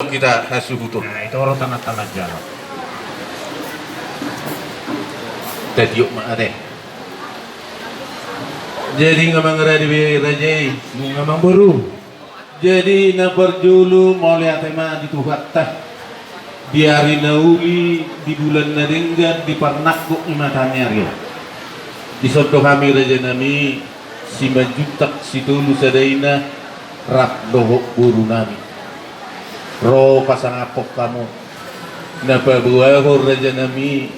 dong kita hasuhutur. Nah, itu orang tengah-tengah jalan. Tadiuk mah ada. Jadi ngamang di rajai. Ngamang baru. Jadi na perjulu mau lihat tema di tuhat tah. Biarin nauli di bulan naringgan di parnakuk imatanya ria. Di soto kami raja nami si majutak si tulu sadaina rak dohok buru nami. Ro pasang apok kamu. Napa buahor raja nami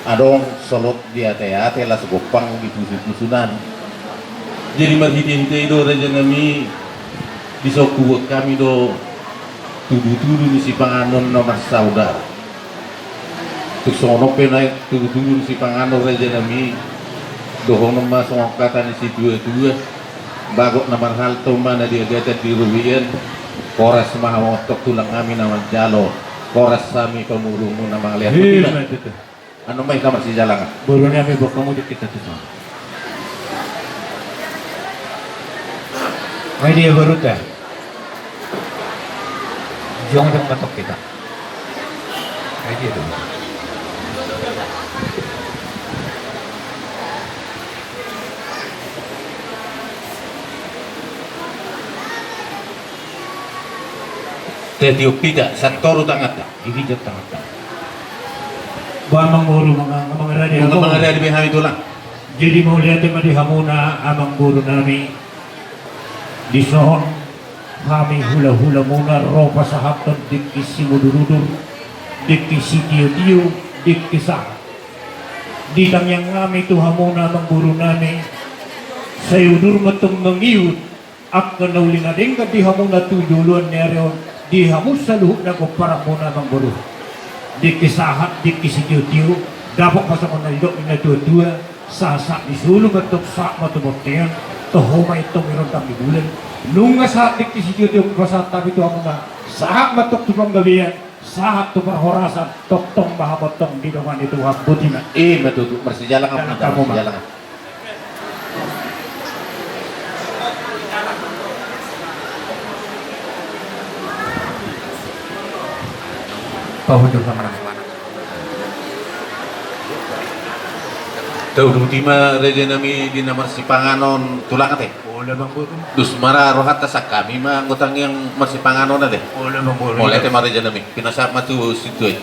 adong solot di ate-ate lah segopang di pusunan. Jadi marhiti-hiti itu raja nami bisa kuat kami do tudu-tudu si panganon nomor saudara. Tuk sono penai tudu-tudu si panganon raja nami dohong nama songkatan si dua-dua bagok nomor halto mana dia gadat di rubian koras maha motok tulang kami nama jalo koras sami pemurungu nama lihat itu anu main kamar si jalan Barunya kami bawa kamu dikit itu. May dia baru teh. Jong yang batok kita. May dia dulu. Tetiuk tidak saktor tangat Igijat tengah. Bamang guru mga radi ako. mga dari behami tulang Jadi mau lihat di hamuna amang guru nami di sohon kami hula-hula muna ropa sahabat dikki si mudurudur dikki si tiyo-tiyo dikki sa ditang yang kami tu hamuna amang guru nami sayudur matong mangiut ak kanauling ading ka di hamuna tu duluan neryo di hamus sa luhut na ko para muna amang guru dikki sahat dikki si tiyo-tiyo dapat pasang nalidok na dua-dua sasak disulong at tuksa matuboktiyan tohomay itong meron kami bulan nung nga saat dikti si Diyo yung kasat tabi ito ako na sahat matok tupang gabiyan sahat tupang horasan toktong mahabatong dinaman ito ang buti na matutu marsijalang ang punta marsijalang pahundur sama rasa tahu dutima raja nami di nomor si panganon tulang ate Ola bang buru dus mara rohat tasak kami mah ngutang yang masih panganon ate Ola bang buru mulai te mara raja nami pinasa matu situ